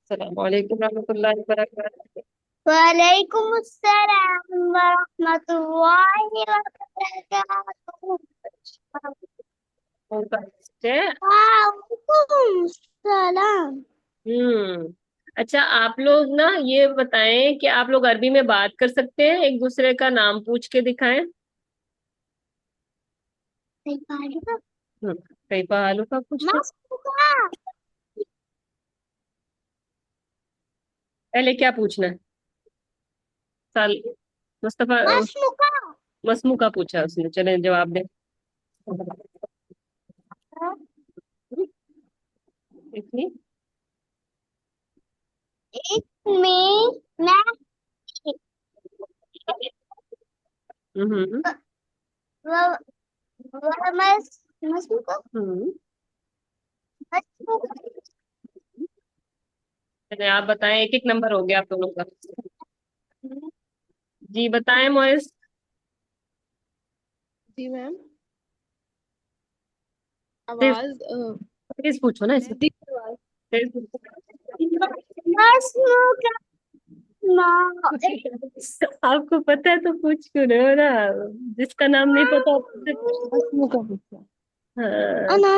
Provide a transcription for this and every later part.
अस्सलाम वालेकुम रहमतुल्लाहि व बरकातहू। वालेकुम अस्सलाम वरहमतुल्लाहि वबरकातुहू। है। वालेकुम सलाम। अच्छा, आप लोग ना ये बताएं कि आप लोग अरबी में बात कर सकते हैं, एक दूसरे का नाम पूछ के दिखाएं। हम्म। कई पहाड़ों का पूछ लो। मस्का पहले क्या पूछना है? साल मुस्तफा मस्का मसमू का पूछा उसने, चले जवाब दे। इतनी। एक में मैं हम्म। व, मस्का हम्म। मस्का चले आप बताएं, एक एक नंबर हो गया आप दोनों का। जी बताएं मोइस। जी मैम। तेज आवाज तेज पूछो ना इसमें। मेहंदी की आवाज। तेज पूछो। मस्का आपको पता है तो पूछ क्यों रहे हो ना। जिसका नाम नहीं पता उससे पूछ। बस मुंह का पूछा। हाँ। अना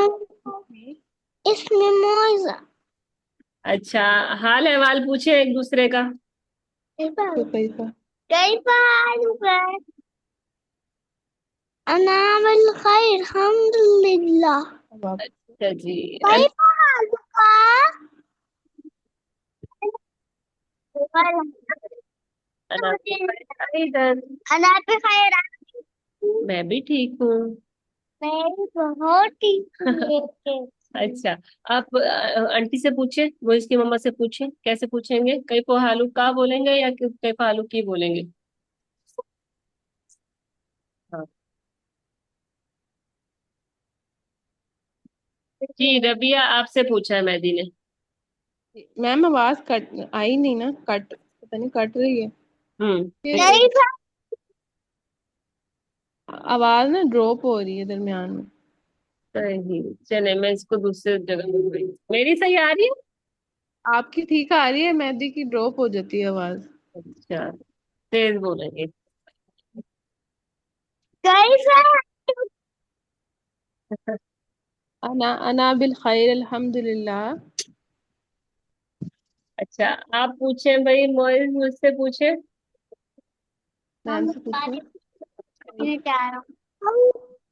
इसमें मौजा अच्छा, हाल अहवाल पूछे एक दूसरे का। तो पैसा। कई बार अना बिल खैर अल्हम्दुलिल्लाह। अच्छा जी। कई बार अना इधर। अना पे खैर मैं भी ठीक हूँ। मैं बहुत ठीक हूँ। अच्छा, आप आंटी से पूछे, वो इसकी मम्मा से पूछे, कैसे पूछेंगे? कई पोहालू का बोलेंगे या कई पोहालू की बोलेंगे? हाँ। जी रबिया आपसे पूछा है मेहदी ने। मैम आवाज कट आई नहीं ना, कट पता नहीं कट रही है। हम्म। ये कई बार आवाज ना ड्रॉप हो रही है दरमियान में। सही। चले मैं इसको दूसरे जगह पे गई। मेरी सही आ रही है। आपकी ठीक आ रही है, मेहंदी की ड्रॉप हो जाती है आवाज। अच्छा, तेज बोलेंगे। कई बार अना बिल खैर अल्हम्दुलिल्लाह। अच्छा, आप पूछे भाई, मोइज मुझसे पूछे। मैम से पूछे।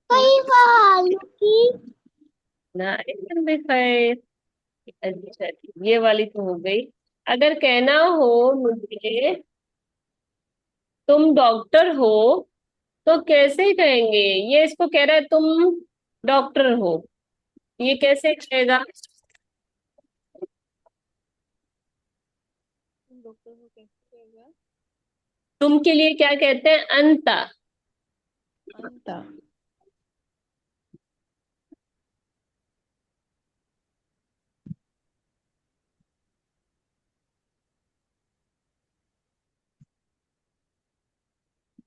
कई बार की ना एकदम भी खैर। अच्छा, ये वाली तो हो गई। अगर कहना हो मुझे तुम डॉक्टर हो तो कैसे कहेंगे? ये इसको कह रहा है तुम डॉक्टर हो, ये कैसे कहेगा? डॉक्टर को कैसे कहेगा? तुम के लिए क्या कहते हैं? अंता। अंता।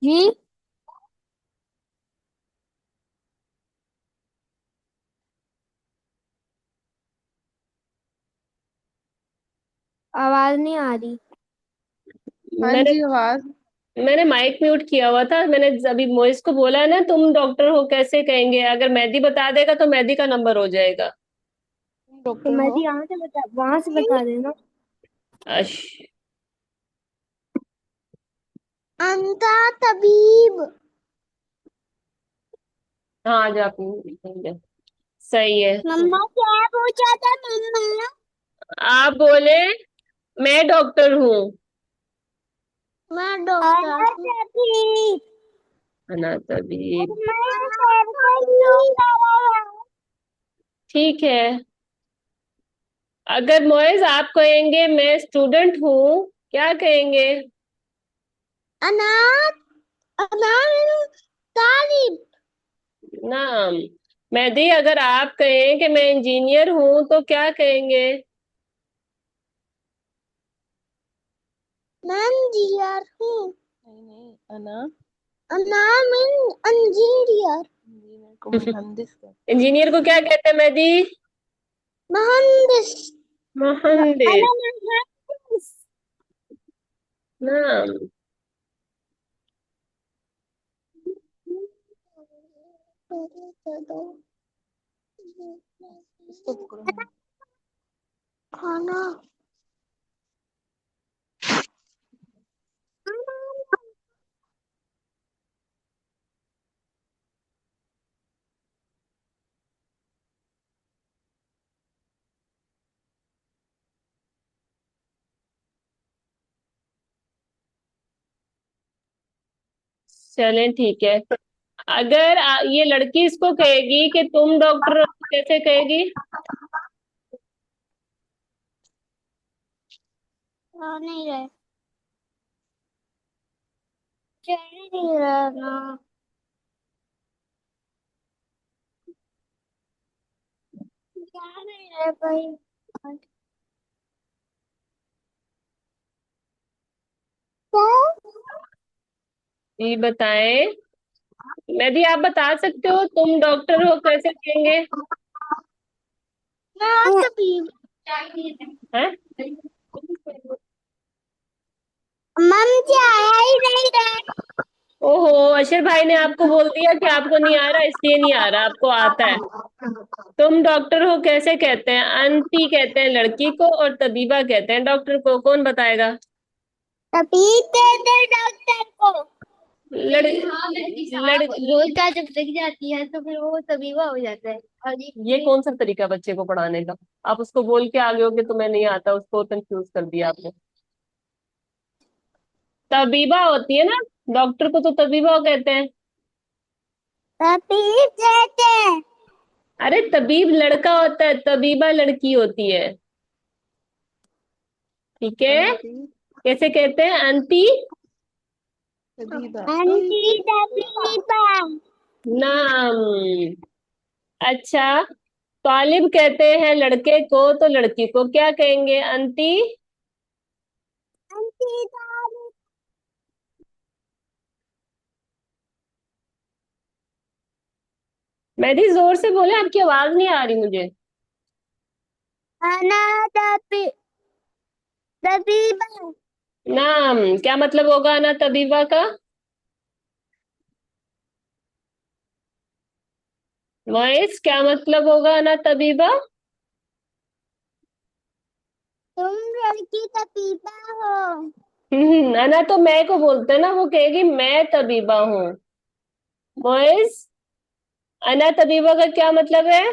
जी आवाज नहीं आ रही। हाँ मैंने जी आवाज। मैंने माइक म्यूट किया हुआ था। मैंने अभी मोइस को बोला है ना, तुम डॉक्टर हो कैसे कहेंगे? अगर मेहदी बता देगा तो मेहदी का नंबर हो जाएगा। तुम तो डॉक्टर मैं हो। भी यहाँ से बता वहां से बता देना। अश। अंता तबीब। हाँ जा सही है। मम्मा क्या पूछा था मम्मा। आप बोले मैं डॉक्टर हूँ। मैं डॉक्टर हूँ। अना तभी। मैं ठीक है। अगर मोइज आप कहेंगे मैं स्टूडेंट हूँ, क्या कहेंगे? अनाथ अनाथ तालिब। नाम। मेहदी अगर आप कहें कि मैं इंजीनियर हूँ तो क्या कहेंगे? मैं इंजीनियर हूँ। नहीं नहीं अना अना मैं इंजीनियर। इंजीनियर को मुहंदिस कहते इंजीनियर को क्या कहते हैं मेहदी? मुहंदिस। मोहनदेस। Ananas. नाम। खाना। चलें ठीक है। अगर ये लड़की इसको कहेगी कि तुम डॉक्टर हो, तो कैसे कहेगी? नहीं रहे, चल नहीं रहा ना। क्या नहीं रहा भाई। क्या? ये बताएं। मेहदी आप बता सकते हो तुम डॉक्टर हो कैसे कहेंगे? मैं कभी हैं? मम से आया ही नहीं रहा। ओहो, अशर भाई ने आपको बोल दिया कि आपको नहीं आ रहा, इसलिए नहीं आ रहा, आपको आता है। तुम डॉक्टर हो कैसे कहते हैं? आंटी कहते हैं लड़की को और तबीबा कहते हैं डॉक्टर को। कौन बताएगा? तभी कहते डॉक्टर को। लड़ लड़ बोलता जब दिख जाती है तो फिर वो तबीबा हो जाता है। और ये कौन सा तरीका बच्चे को पढ़ाने का? आप उसको बोल के आगे हो कि तुम्हें नहीं आता, उसको कंफ्यूज कर दिया आपने। तबीबा होती है ना, डॉक्टर को तो तबीबा कहते हैं। तभी कहते हैं। अरे तबीब लड़का होता है, तबीबा लड़की होती है। ठीक है। आंटी कैसे कहते हैं? आंटी। तबीबा। आंटी तबीबा। नाम। अच्छा, तालिब कहते हैं लड़के को, तो लड़की को क्या कहेंगे? अंती। आंटी तबीबा। मेरी जोर से बोले, आपकी आवाज नहीं आ रही मुझे। अना तबीबा। नाम। क्या मतलब होगा ना तबीबा का? वॉइस, क्या मतलब होगा ना तबीबा? तुम लड़की तबीबा हो। अना तो मैं को बोलते हैं ना, वो कहेगी मैं तबीबा हूँ। वॉइस, अना तबीबा का क्या मतलब है?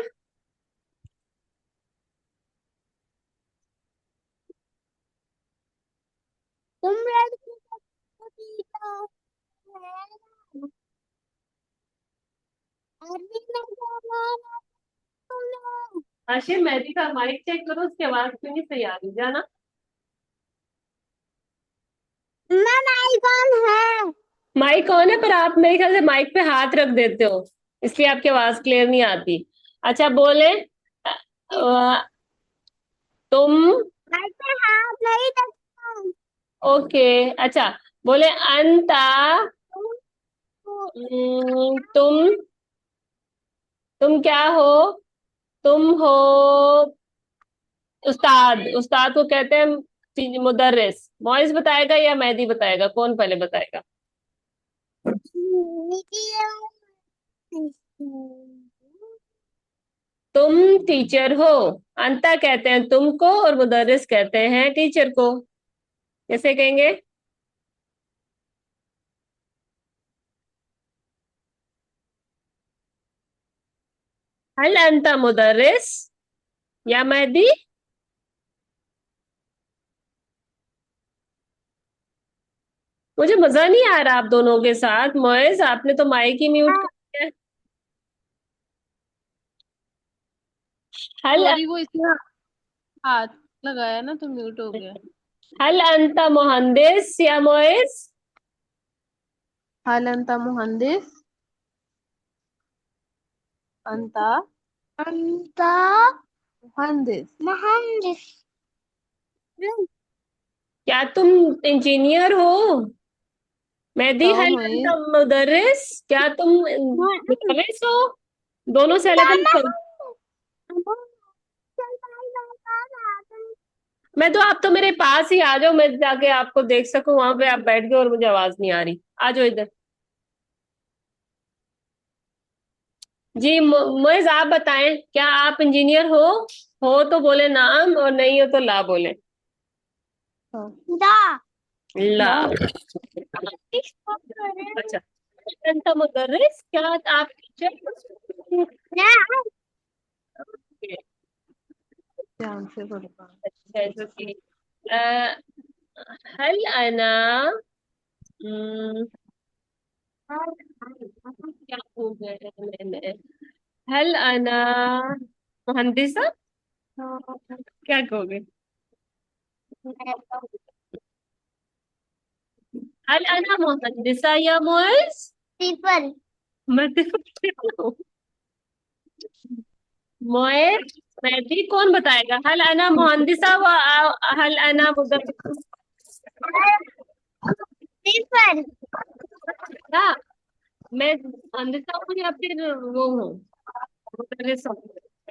तुम लड़की तबीबा हो। अरबी में बोलो। आशिर, मेहदी का माइक चेक करो, उसकी आवाज क्यों नहीं सही आ रही, जाना। मैम आईकॉन है। माइक ऑन है, पर आप मेरे ख्याल से माइक पे हाथ रख देते हो, इसलिए आपकी आवाज क्लियर नहीं आती। अच्छा बोले, तुम। ऐसे हाथ नहीं रखता। ओके। अच्छा, बोले अंता। तुम। तुम क्या हो? तुम हो उस्ताद। उस्ताद को कहते हैं मुदर्रिस। मॉइस बताएगा या मेहदी बताएगा? कौन पहले बताएगा? तुम टीचर हो। अंता कहते हैं तुमको और मुदर्रिस कहते हैं टीचर को। कैसे कहेंगे? हल अंता मुदर्रिस या मेहदी? मुझे मजा नहीं आ रहा आप दोनों के साथ। मोइस, आपने तो माइक ही म्यूट कर दिया है। हल सॉरी, वो इसमें हाथ लगाया ना तो म्यूट हो गया। हल अंता मुहंदिस या मोइस? हल अंता मुहंदिस। अंता अंता मुहंदिस। मुहंदिस। क्या तुम इंजीनियर हो? मेहदी, बताओ हल महेश। अंता मुदर्रिस, क्या तुम मुदर्रिस हो? दोनों से अलग अलग करो। मैं तो, आप तो मेरे पास ही आ जाओ, मैं जाके आपको देख सकूं वहां पे, आप बैठ गए और मुझे आवाज नहीं आ रही। आ जाओ इधर। जी मोइज, आप बताएं, क्या आप इंजीनियर हो तो बोले नाम, और नहीं हो तो ला बोले। हाँ। दा। ला। ला। अच्छा। अंत मुदर्रिस, क्या आप टीचर? ना। ध्यान से पढ़ना। अच्छा तो ठीक। हल अना हम्म, क्या बोल रहे हैं मैंने, हल अना मुहंदिसा, क्या कहोगे? हल अना मुहंदिसा या मोइज? ट्रिपल। मैं तो मोइज, मैं कौन बताएगा? हल अना मुहंदिसा व हल अना मुदर्रिस। ट्रिपल। क्या? मैं मुहंदिसा हूँ या फिर वो हूँ, मुदर्रिस हूँ?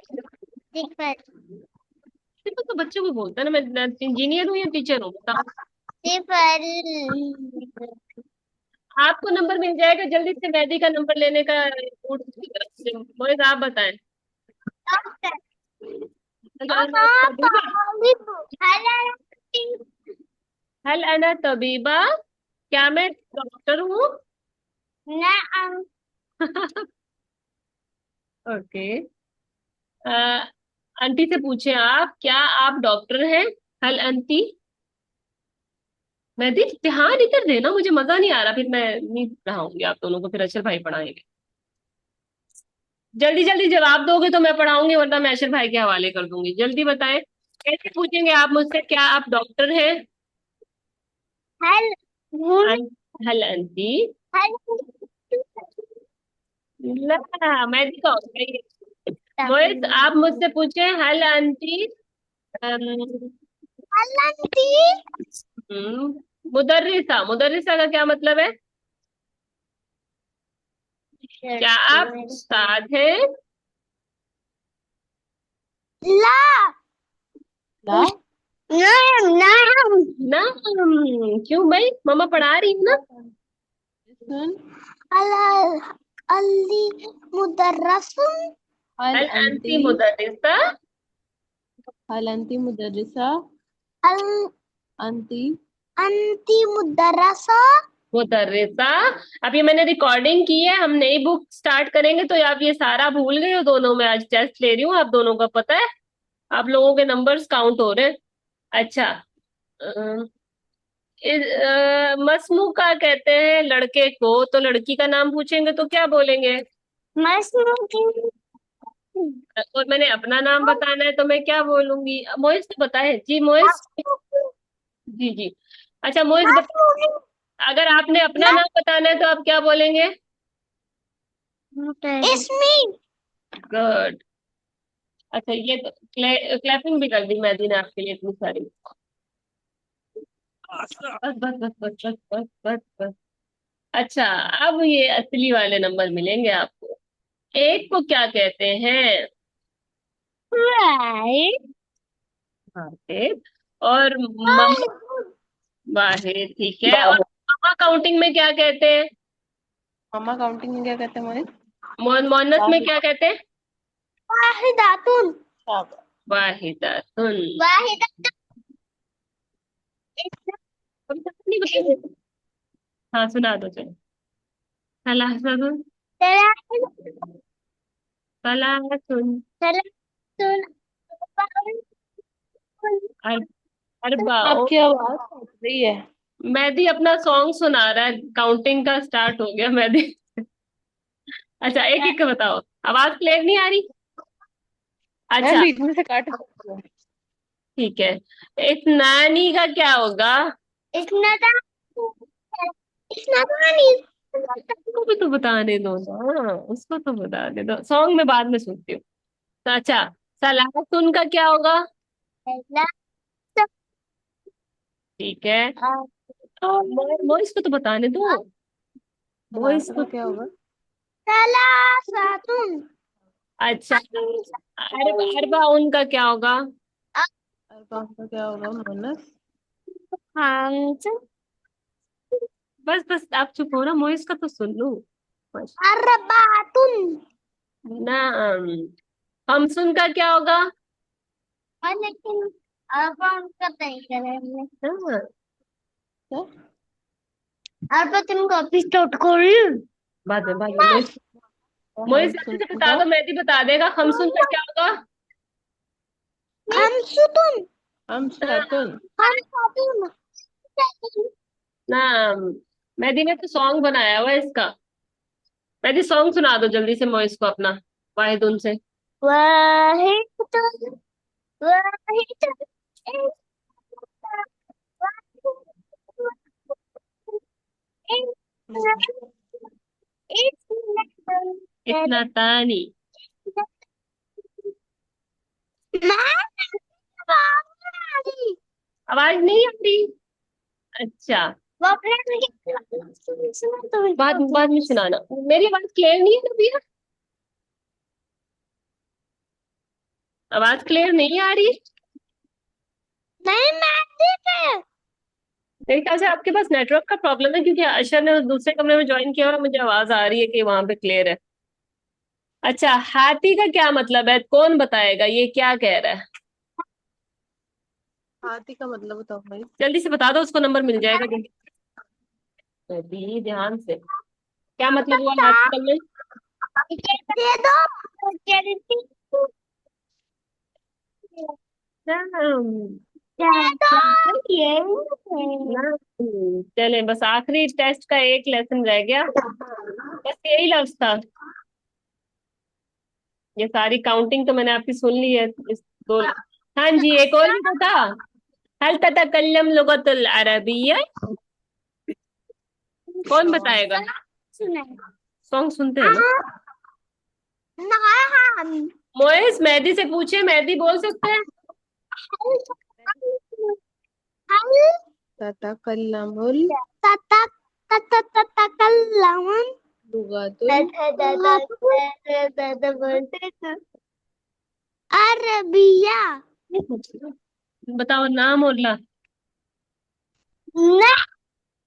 ट्रिपल। देखो तो बच्चों को बोलता है ना, मैं इंजीनियर हूँ या टीचर हूँ, बताओ। ट्रिपल। आपको नंबर मिल जाएगा जल्दी से, मेहदी का नंबर लेने का कोड की तरफ से। मोहित आप बताएं। डॉक्टर। तबीबा। हेलो। हल अना तबीबा, क्या मैं डॉक्टर हूँ? नाम। ओके। आंटी से पूछे आप, क्या आप डॉक्टर हैं? हल अंती। मेहदी ध्यान इधर देना, मुझे मजा नहीं आ रहा, फिर मैं नहीं पढ़ाऊंगी आप दोनों को, फिर अशर भाई पढ़ाएंगे। जल्दी जल्दी जवाब दोगे तो मैं पढ़ाऊंगी, वरना मैं अशर भाई के हवाले कर दूंगी। जल्दी बताएं, कैसे पूछेंगे आप मुझसे, क्या आप डॉक्टर हैं? हल। हूँ। अन, हल अंती। हल। ला, मैं भी कहूंगी। मोहित आप मुझसे पूछे, हल अंती हल्लती। मुदर्रिसा, मुदर्रिसा का क्या मतलब है? क्या आप उस्ताद हैं? ला। ला। नाम। नाम। ना। क्यों भाई, मम्मा पढ़ा रही हूँ ना। सुन। हल। अली मुदर्रसुन। हल हल अंती। अंती मुदर्रिसा। हल अंती मुदर्रिसा। हल। अंती। अंती मुदर्रसा। मुदर्रिसा। अब ये मैंने रिकॉर्डिंग की है, हम नई बुक स्टार्ट करेंगे, तो आप ये सारा भूल गए हो दोनों में, आज टेस्ट ले रही हूँ आप दोनों का, पता है? आप लोगों के नंबर्स काउंट हो रहे हैं। अच्छा। मसमू का कहते हैं लड़के को, तो लड़की का नाम पूछेंगे तो क्या बोलेंगे? मशरूम की। और मैंने अपना नाम बताना है तो मैं क्या बोलूंगी? मोइस तो बताए जी, मोइस। जी जी। अच्छा मोइस अगर आपने अपना नाम बताना है तो आप क्या बोलेंगे? इसमी। गुड। अच्छा ये तो क्लैपिंग भी कर दी मैदी ने आपके लिए इतनी सारी। बस बस बस बस बस बस बस बस। अच्छा, अब ये असली वाले नंबर मिलेंगे आपको। एक को क्या कहते हैं? राइट। वाहिद। और वाहिद, ठीक है। और मम्मा काउंटिंग में क्या कहते हैं? मामा काउंटिंग में क्या कहते हैं मोहित? मोनस में वाहिद। क्या कहते हैं? वाहिदातुन। शाबाश। वाहिदातुन। वाहिदा। हम सब नहीं बताते। हाँ सुना दो चलो। सलासतुन। सलासुन। सलासतुन। सलासुन। अरबाओ। आपकी आवाज फट रही है। मेहदी अपना सॉन्ग सुना रहा है, काउंटिंग का स्टार्ट हो गया मेहदी। अच्छा एक एक का बताओ, आवाज क्लियर नहीं आ रही। मैं अच्छा बीच में से काट सकती हूँ। ठीक है। इस नानी का क्या होगा? इतना था। इतना था नहीं। उसको भी तो बताने दो ना, उसको तो बताने दो, सॉन्ग में बाद में सुनती हूँ। तो अच्छा, सलाहतुन का क्या होगा? पहला। ठीक है। मोइस को तो बताने दो। मोइस सलासा को। का क्या होगा? सलासातुन। अच्छा, अरबा उनका क्या होगा? अरबा का क्या होगा? मुन्नस। हमसे बस बस आप चुप हो ना, मोइस का तो सुन लूं बस। अरबातुन। ना हमसुन का क्या होगा? और लेकिन अरबातुन का नहीं करे हमने। हाँ, क्या? अरबातुन का एपिसोड कोई बाद में मोइस। मोइस जल्दी हमसुन से बता का दो, मेहदी बता देगा। हमसुन का क्या होगा? हमसुतुन। हाँ, हमसातुन। हमसातुन। ना मेहदी ने तो सॉन्ग बनाया हुआ है इसका। मेहदी सॉन्ग सुना दो जल्दी से मोइस को अपना, वाहिदुन से। वाहिदुन वाहिदुन इतना तानी। आवाज नहीं आ रही? अच्छा, बाद बाद में सुनाना। मेरी आवाज क्लियर नहीं है ना भैया? आवाज क्लियर नहीं आ रही? नहीं मैं मेरे ख्याल से आपके पास नेटवर्क का प्रॉब्लम है, क्योंकि अशर ने उस दूसरे कमरे में ज्वाइन किया और मुझे आवाज आ रही है कि वहां पे क्लियर है। अच्छा, हाथी का क्या मतलब है? कौन बताएगा ये क्या कह रहा है? हाथी का मतलब बताओ भाई। जल्दी से बता दो, उसको नंबर मिल जाएगा जल्दी। दी ध्यान से, क्या मतलब हुआ हाथी का में? दे दो चैरिटी नाम। दे दो ये चले, बस आखिरी टेस्ट का एक लेसन रह गया, बस यही लफ्ज था। ये सारी काउंटिंग तो मैंने आपकी सुन ली है इस दो। हाँ जी, एक और भी तो था। हल ततकल्लम लुगतुल अरबिय्या। कौन सॉन्ग। बताएगा? सुना सॉन्ग सुनते हैं ना? नाम मोइस मेहदी से पूछे, मेहदी बोल सकते हैं? हल ततकल्लमुल तता तता तता कल्लामन लुगातुल दादा दादा दादा बोलते थे अरबिया बताओ नाम और ला। ना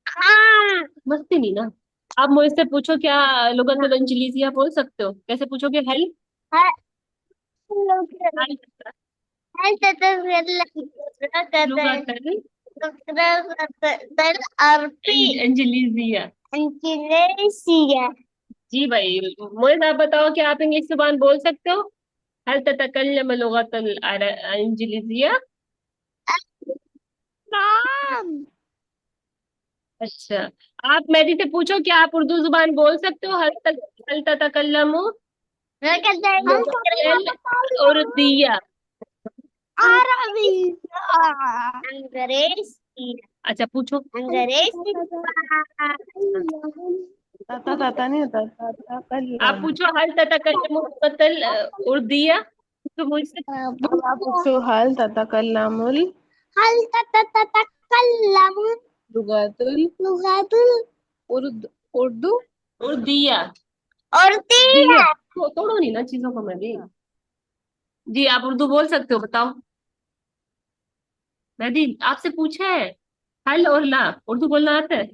हाँ मस्ती नहीं ना? आप मुझसे पूछो क्या लुगतुल इंजलीजिया बोल सकते हो? कैसे पूछोगे? हेल हल तता लुगतुल अरबी इंजलीजिया। इंडोनेशिया जी भाई। मोइस आप बताओ कि आप इंग्लिश जुबान बोल सकते हो? हल ततकल्लम लुगतुल इंजलीजिया। नाम अच्छा, आप मेरी से पूछो कि आप उर्दू जुबान बोल सकते हो? हल ततकल्लमु उर्दिया। अरबी अंग्रेज अच्छा पूछो। अंग्रेज तता तता नहीं होता, आप ततकल्लम। पूछो, हल ततकल्लमु लुगतुल उर्दिया। तो मुझसे पूछो हल ततकल्लमुल हल ततकल्लम लुगातुल लुगातुल उर्दू। उर्दिया। और दिया। तो तोड़ो नहीं ना चीजों को। मैं भी जी, आप उर्दू बोल सकते हो, बताओ। मेहदी आपसे पूछा है, हल और ला उर्दू बोलना आता है?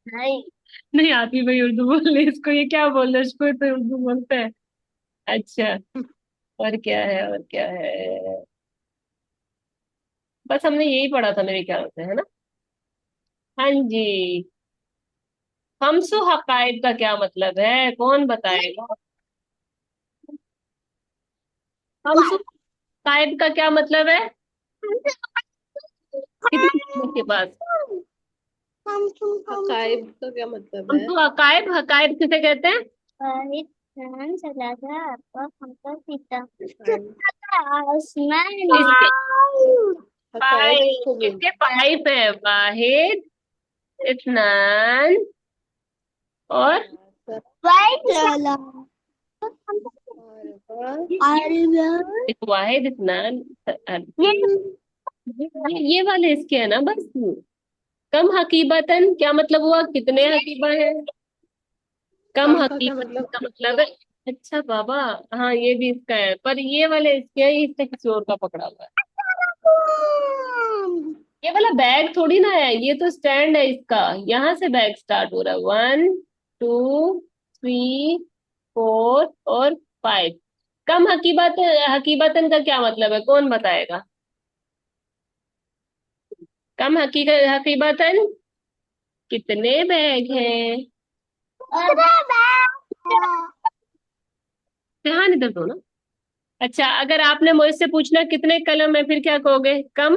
नहीं नहीं आती भाई उर्दू बोलने इसको, ये क्या बोल रहे हैं, इसको तो उर्दू बोलते हैं। अच्छा, और क्या है, और क्या है? बस हमने यही पढ़ा था मेरे ख्याल से, है ना? हाँ जी। हमसु हकायक का क्या मतलब है? कौन बताएगा? हमसु हकायक का क्या मतलब है? कितने लोगों के पास? हम तुम हकायब का क्या मतलब है? हमसु हकायक, हकायक किसे कहते हैं? वाहिद खान सलाजा आपका हमका सीता हकायब। आसमान इसके हकायब फाइव, किसको इसके बोलते फाइव है। वाहिद, इत्नान, और हैं? वाइट लाला अरबा। एक वाहिद, इत्नान। ये ये वाले इसके है ना बस। कम हकीबतन क्या मतलब हुआ? कितने हकीबा है? कम कम का क्या हकीबतन मतलब? का मतलब है अच्छा बाबा। हाँ ये भी इसका है, पर ये वाले इसके है, इससे किसी और का पकड़ा हुआ है। ये वाला बैग थोड़ी ना है, ये तो स्टैंड है इसका। यहाँ से बैग स्टार्ट हो रहा है। 1 2 3 4 और 5। कम हकीबत, हकीबतन का क्या मतलब है, कौन बताएगा? कम हकीकत हकीबतन कितने बैग हैं? कितने बैग? ध्यान इधर दो ना। अच्छा, अगर आपने मुझसे पूछना कितने कलम है, फिर क्या कहोगे? कम।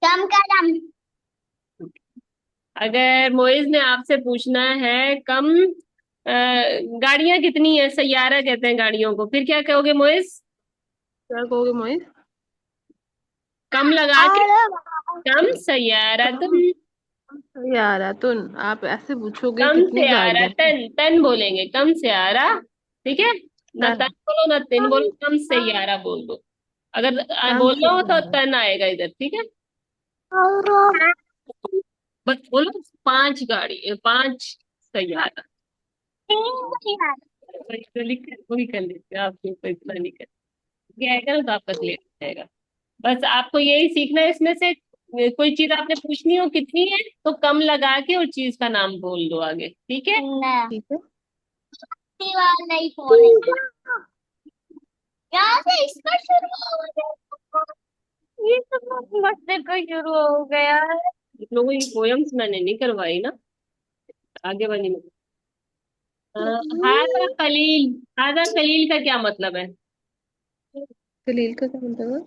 कम कदम। अगर मोइज ने आपसे पूछना है कम गाड़ियां कितनी है, सैयारा कहते हैं गाड़ियों को, फिर क्या कहोगे मोइज? क्या कहोगे मोहित? कम लगा के। और कम सैयारा तुम। कम यार तुम आप ऐसे पूछोगे कम कितनी से आरा गाड़ियां हैं? तन, तन बोलेंगे, कम से आरा। ठीक है। ना तन। तन बोलो ना तिन बोलो, कम से यारा बोल दो। अगर कम से बोलना हो तो यार। तन आएगा इधर, ठीक है। बस बोलो 5 गाड़ी, 5 सैयारा। तो लिख कर वही कर लेते हैं, आपके ऊपर इतना नहीं कर आएगा ना तो आपका क्लियर हो जाएगा। बस आपको यही सीखना है इसमें से। कोई चीज आपने पूछनी हो कितनी है, तो कम लगा के और चीज का नाम बोल दो आगे, ठीक है। ठीक है। दीवार नहीं बोलेंगे। यहाँ से इसका शुरू हो गया। ये सब मस्ती का शुरू हो गया है। आप लोगों की पोयम्स मैंने नहीं करवाई ना, आगे वाली में। हाजा कलील। हाजा कलील का क्या मतलब है? कलील का क्या मतलब है?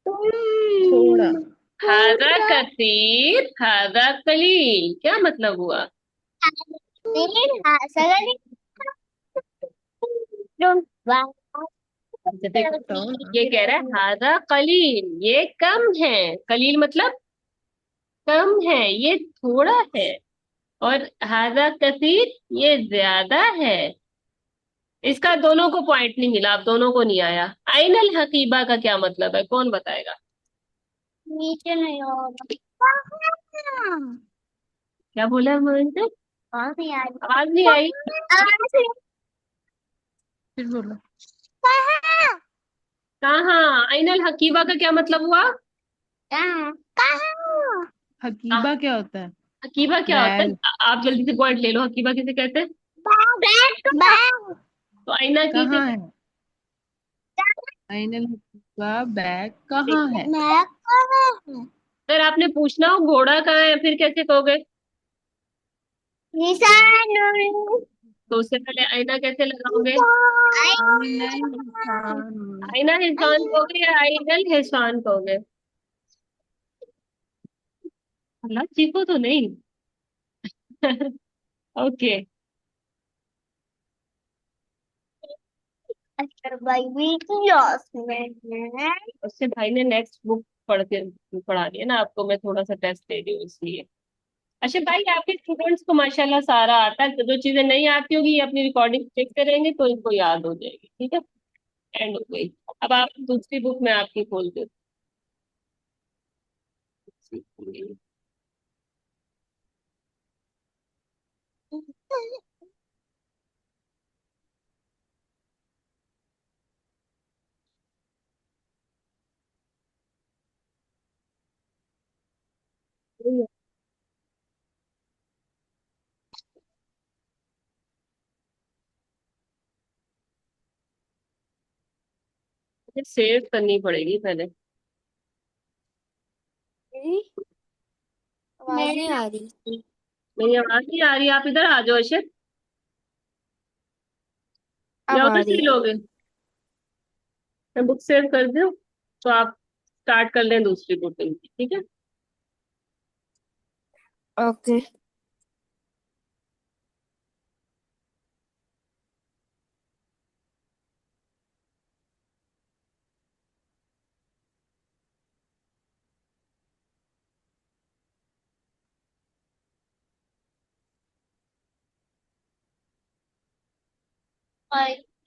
थोड़ा। तुम हाजा थोड़ा कसीर, हाजा कलील, क्या मतलब हुआ? नहीं सगरी तुम अच्छा देखो, बताओ ना। ये कह रहा है हाजा कलील, ये कम है। कलील मतलब कम है, ये थोड़ा है। और हाजा कसीर, ये ज्यादा है। इसका दोनों को पॉइंट नहीं मिला, आप दोनों को नहीं आया। आइनल हकीबा का क्या मतलब है, कौन बताएगा? नीचे नहीं होगा। क्या बोला मोहन? कौन सी आई? आवाज नहीं आई। फिर बोलो। कहाँ? कहाँ? आइनल हकीबा का क्या मतलब हुआ? कहाँ? कहाँ? हाँ, हकीबा क्या होता है? हकीबा क्या होता है? बैग। आप जल्दी से पॉइंट ले लो, हकीबा किसे कहते हैं? बैग बैग तो आईना किसे कहाँ कहते है? आइनल हकीबा बैग कहाँ हैं? है? मैं कहाँ? अगर आपने पूछना हो घोड़ा कहाँ है, फिर कैसे कहोगे? निशान। तो उससे पहले आईना कैसे लगाओगे? आइनल इंसान। आईना हिसान कहोगे या आइनल हिसान कहोगे? अल्लाह, चीखो तो नहीं। ओके। अच्छा भाई भी क्लास में है। उससे भाई ने नेक्स्ट बुक पढ़ के पढ़ा दिया ना आपको, मैं थोड़ा सा टेस्ट दे रही हूँ इसलिए। अच्छा भाई, आपके स्टूडेंट्स को माशाल्लाह सारा आता है, तो जो चीजें नहीं आती होगी ये अपनी रिकॉर्डिंग चेक करेंगे तो इनको याद हो जाएगी, ठीक है। एंड हो गई। अब आप दूसरी बुक में आपकी खोल के। सेव करनी पड़ेगी पहले। आवाज नहीं आ रही। मेरी आवाज नहीं आ रही, आप इधर आ जाओ अशर, या अब आ उधर से रही ही है। लोगे? मैं बुक सेव कर दूं तो आप स्टार्ट कर लें दूसरी बुक की, ठीक है। ओके।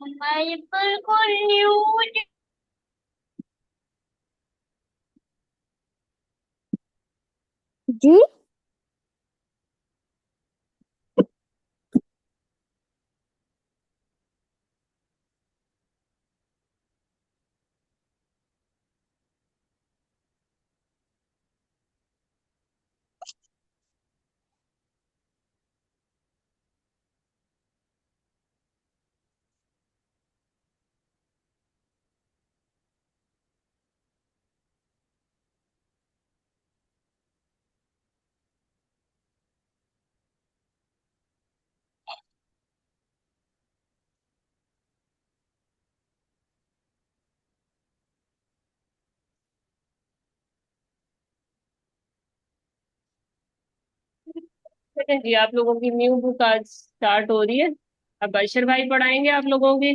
मैं बिल्कुल न्यूज। जी। हैं जी, आप लोगों की न्यू बुक आज स्टार्ट हो रही है। अब बशीर भाई पढ़ाएंगे आप लोगों की।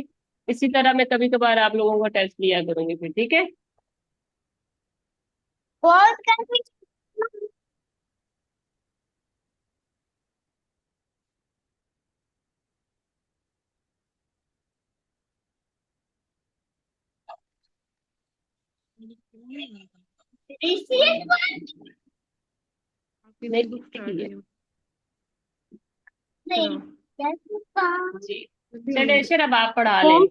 इसी तरह मैं कभी कभार आप लोगों का टेस्ट लिया करूंगी फिर, ठीक है। बहुत कंफ्यूज। आपकी नहीं नई बुक की स्टार्ट है हुई है। नहीं, चलो। जी। अभी हुई चलिए है। शेर, अब आप पढ़ा लें।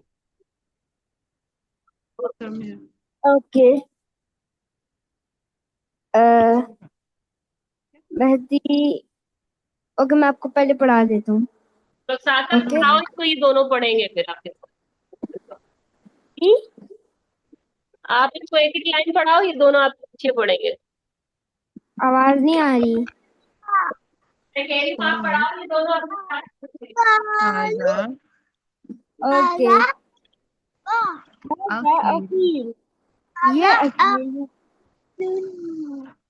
सब में है। ओके। मेहदी। ओके, मैं आपको पहले पढ़ा देता हूँ। तो साथ साथ ओके। पढ़ाओ इसको, ये दोनों पढ़ेंगे फिर आपके साथ। आप इसको एक एक लाइन पढ़ाओ, ये दोनों आपके पीछे पढ़ेंगे। आवाज नहीं आ रही। मैं कह रही हूँ आप पढ़ो भाई। पढ़ाओ, ये दोनों आपके साथ पढ़ेंगे। हाजा ओके। अकील। अकील। ये अकील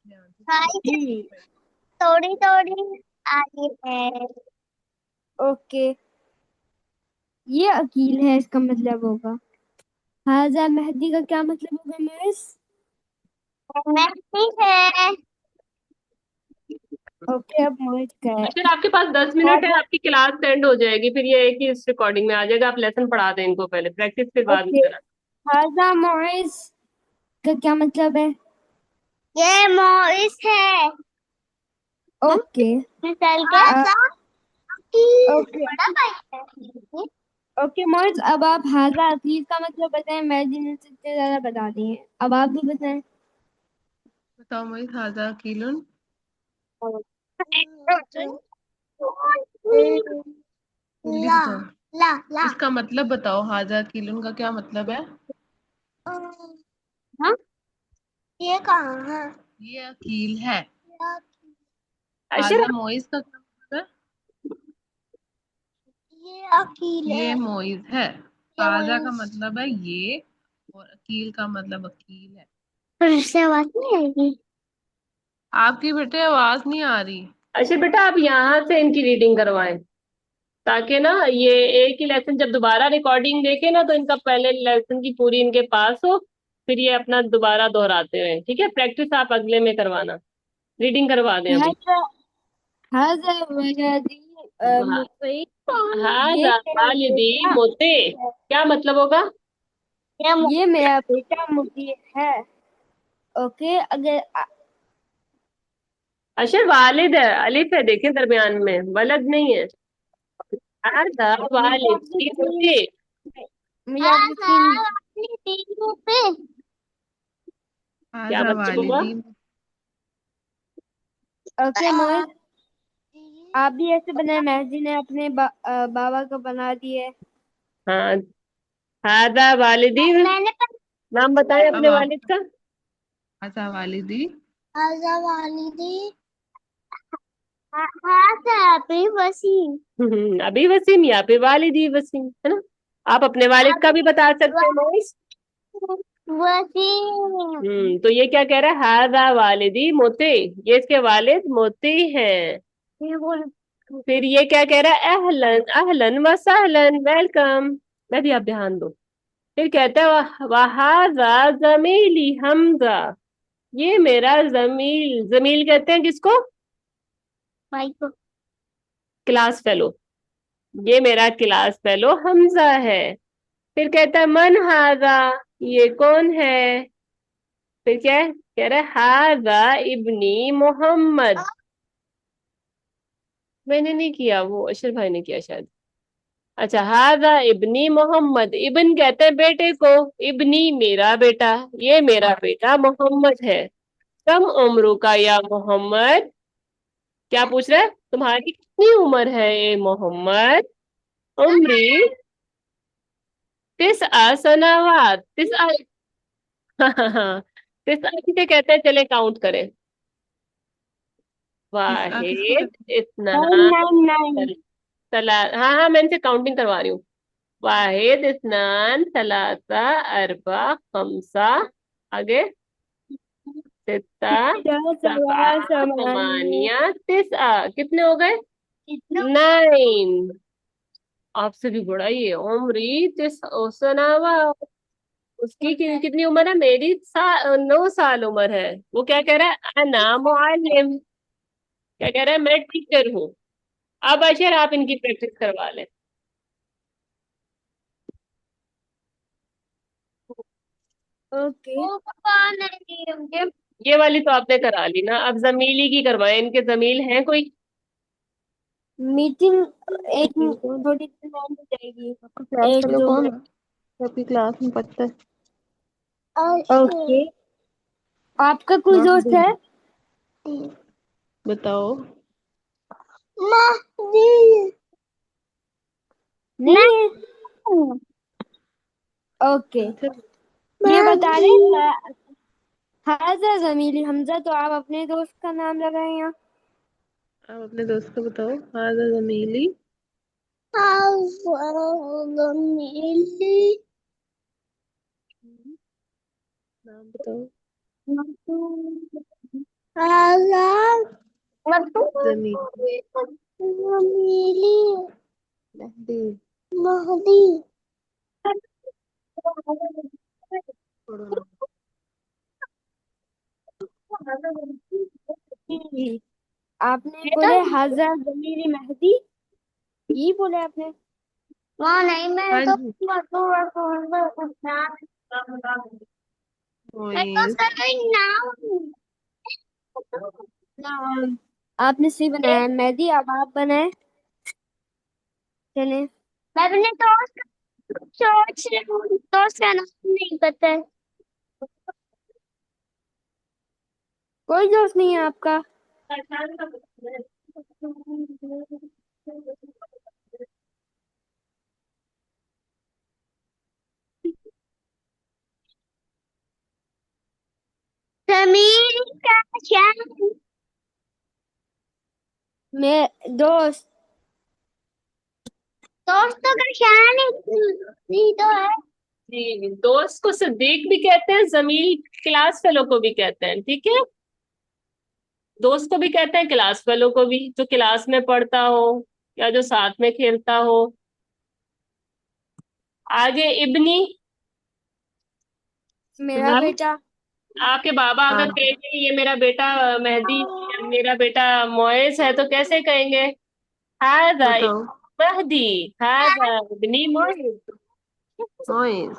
ध्यान से है। सुनो। थोड़ी थोड़ी आगे है। ओके। ये अकील है, इसका मतलब होगा। हाजा मेहदी का क्या मतलब होगा मिस? मेहदी है। ओके, अब मोहित का है। फिर आपके पास 10 मिनट है, हाजा। आपकी क्लास एंड हो जाएगी, फिर ये एक ही इस रिकॉर्डिंग में आ जाएगा। आप लेसन पढ़ा दें इनको पहले, प्रैक्टिस फिर बाद में ओके। करा। हाजा मोइस का क्या मतलब है? ये मोइस है। ओके। मिसाल के ओके। बड़ा भाई है। ओके मोइस, अब आप हाजा अकील का मतलब बताएं। मैं जिन्हें सबसे ज्यादा बता दी है, अब आप भी बताएं। बताओ भाई, हाजा अकीलुन। जल्दी ला बताओ। ला ला। इसका मतलब बताओ, हाजा अकीलुन का क्या मतलब है? हाँ, ये कहाँ है? ये अकील है। अशर, हाजा मोइज का क्या मतलब है? ये अकील ये है। मोइज है। ये हाजा का मोइस। मतलब है ये, और अकील का मतलब अकील है। फिर से आवाज नहीं आएगी। आपकी बेटे आवाज नहीं आ रही। अशर बेटा आप यहाँ से इनकी रीडिंग करवाएं, ताकि ना ये एक ही लेसन जब दोबारा रिकॉर्डिंग देखे ना, तो इनका पहले लेसन की पूरी इनके पास हो, फिर ये अपना दोबारा दोहराते रहे। ठीक है, प्रैक्टिस आप अगले में करवाना। रीडिंग करवा दें अभी। हाजा हाजा वजादी हाँ। मुफीद। हाँ ये मेरा वालिदी बेटा मोते, है। क्या मतलब होगा? ये मेरा बेटा मुफीद है। ओके। अगर अशर वालिद है, अलिफ है देखें दरमियान में, वलद नहीं है। हाँ वालिदी मोते। क्या हाजा मतलब होगा? वालिदी। ओके मोहित, आप भी ऐसे बनाए। महजी ने अपने बाबा को बना दिए। हाँ। हादा वालिदी। मैंने नाम बताएं अब अपने आप। वालिद का। हाजा वालिदी। हाजा वालिदी। हाजा अभी वसीम। अभी वसीम या फिर वालिदी वसीम, है ना। आप अपने वालिद का अभी भी बता सकते हैं मोइस। वसीम। तो ये क्या कह रहा है? हादा वालिदी मोते, ये इसके वालिद मोती हैं। ये बोल। फिर ये क्या कह रहा है? अहलन अहलन व सहलन, वेलकम। मैं भी आप ध्यान दो। फिर कहता है वहाजा जमीली हमजा, ये मेरा जमील, जमील कहते हैं किसको? भाई को। Class fellow. ये मेरा क्लास फेलो हमजा है। फिर कहता है मन हाजा, ये कौन है? फिर क्या है? कह रहा है हाजा इब्नी मोहम्मद। मैंने नहीं किया, वो अशर भाई ने किया शायद। अच्छा, हाजा इब्नी मोहम्मद, इब्न कहते हैं बेटे को, इब्नी मेरा बेटा, ये मेरा बेटा मोहम्मद है। कम उम्र का या मोहम्मद? क्या पूछ रहा है? तुम्हारी कितनी उम्र है ये मोहम्मद? उम्री तिस सनावात, तिस तिस से कहते हैं, चले काउंट करें। किसको वाहिद कहते इस्नान नाइन नाइन नाइन। सला, हाँ हाँ मैं इनसे काउंटिंग करवा रही हूँ। वाहिद इस्नान सलासा अरबा खमसा, आगे सित्ता सबआ सवा समानी समानिया तिसआ, कितने हो गए? 9। आपसे भी बड़ा ये उम्री तिस सनावा। उसकी कितनी उम्र है? मेरी 9 साल उम्र है। वो क्या कह रहा है? अना मुअल्लिम। क्या कह रहा है? मैं टीचर हूँ। अब अशर आप इनकी प्रैक्टिस करवा लें। ओके। ये वाली तो आपने करा ली ना, अब जमीली की करवाएं। इनके जमील हैं कोई? मीटिंग एक जमील कौन? थोड़ी देर में हो जाएगी। आपका क्लास एक फेलो दो कौन मिनट। है? आपकी क्लास में पढ़ता है? ओके। आपका कोई दोस्त महदी। है? बताओ। नहीं है। ओके। अच्छा, ये बता रहे हैं हाजा जमीली हमजा, तो आप अपने दोस्त का नाम लगाए यहाँ। आप अपने दोस्त को बताओ। हाजा जमीली। नाम बताओ। जमीली। महदी। छोड़ो ना। जी। आपने बोले हाजा जमीली मेहदी, यही बोले आपने? वहाँ नहीं, मैं हाँ तो जी। मैं तो मोइस। नाम आपने सही बनाया मेहदी, अब आप बनाए। चले। मैं अपने दोस्त सोच रही हूँ, दोस्त का नाम नहीं पता है। कोई दोस्त नहीं है आपका? समीर का शान। मैं दोस्त, दोस्तों का शान ही तो है। जी, दोस्त को सिद्दीक भी कहते हैं, जमील क्लास फेलो को भी कहते हैं, ठीक है। दोस्त को भी कहते हैं, क्लास फेलो को भी, जो क्लास में पढ़ता हो या जो साथ में खेलता हो। आगे इब्नी। मेरा हम बेटा। आपके बाबा हाँ अगर कहेंगे ये मेरा बेटा मेहदी या मेरा बेटा मोइस है तो कैसे कहेंगे? हादा बताओ। महदी, हादा इब्नी मोइस। मोइस।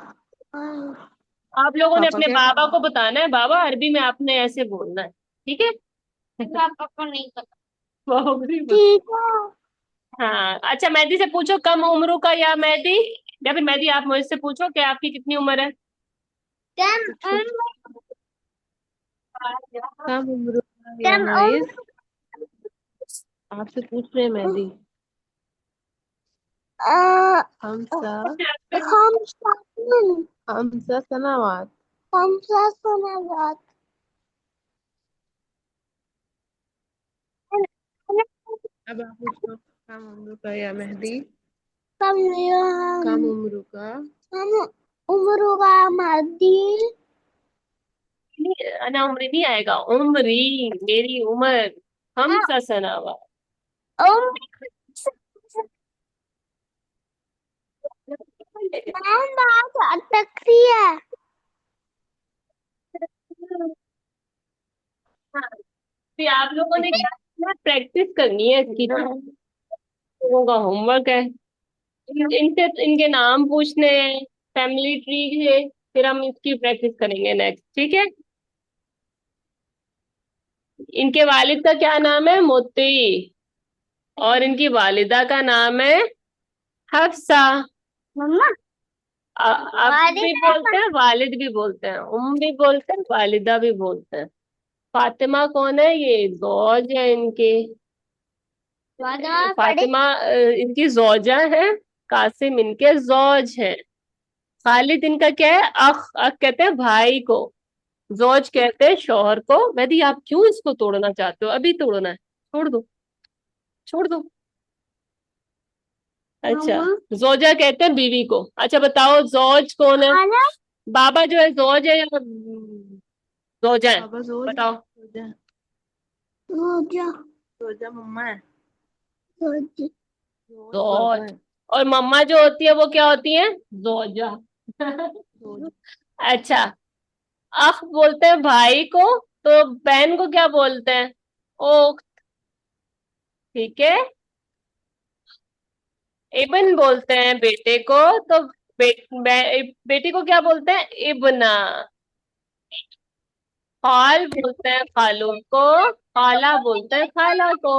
आप लोगों ने पापा अपने क्या कर बाबा रहे को बताना है, बाबा अरबी में आपने ऐसे बोलना है, ठीक है। पापा को नहीं पता। वो भी ठीक है। हाँ, अच्छा मेहदी से पूछो कम उम्र का, या मेहदी, या फिर मेहदी आप मुझसे पूछो कि आपकी कितनी उम्र है। कम पूछो। उम्र। कम उम्र का या कम मोइस? उम्र। आपसे पूछ रहे हैं मेहदी। हमसा। हमसा सनावात। हमसा सनावात। अब आप पूछो। कम उम्र का या मेहदी? कम कम उम्र का। कम उम्र का मेहदी। ना उम्र नहीं आएगा, उम्री, मेरी उम्र। हम सा सनावा। उम्र। मैम बात अटकती है। हाँ, फिर आप लोगों ने क्या करना, प्रैक्टिस करनी है इसकी ना। लोगों का होमवर्क है। इनसे इनके नाम पूछने हैं, फैमिली ट्री है, फिर हम इसकी प्रैक्टिस करेंगे नेक्स्ट, ठीक है। इनके वालिद का क्या नाम है? मोती। और इनकी वालिदा का नाम है हफ्सा। मम्मा। अब भी बोलते हैं, वालिद भी बोलते हैं, भी बोलते हैं, वालिदा भी बोलते हैं। फातिमा कौन है? ये जौज है इनके। फातिमा इनकी जौजा है। कासिम इनके जौज है। खालिद इनका क्या है? अख। अख कहते हैं भाई को। जौज कहते हैं शौहर को। वैदी आप क्यों इसको तोड़ना चाहते हो? अभी तोड़ना है? छोड़ दो, छोड़ दो। अच्छा, जोजा कहते हैं बीवी को। अच्छा बताओ, जौज कौन है? बाबा जो है जौज है या जोजन। बाबा जोज बताओ। जोजा जोजा जोजा मम्मा है। जोज जोज बाबा जोज। है। और मम्मा जो होती है वो क्या होती है? जोजा। जोज अच्छा, अख बोलते हैं भाई को, तो बहन को क्या बोलते हैं? ओ। ठीक है। इब्न बोलते हैं बेटे को, तो बेटी को क्या बोलते हैं? इब्ना। खाल बोलते हैं खालू को, खाला बोलते हैं खाला को।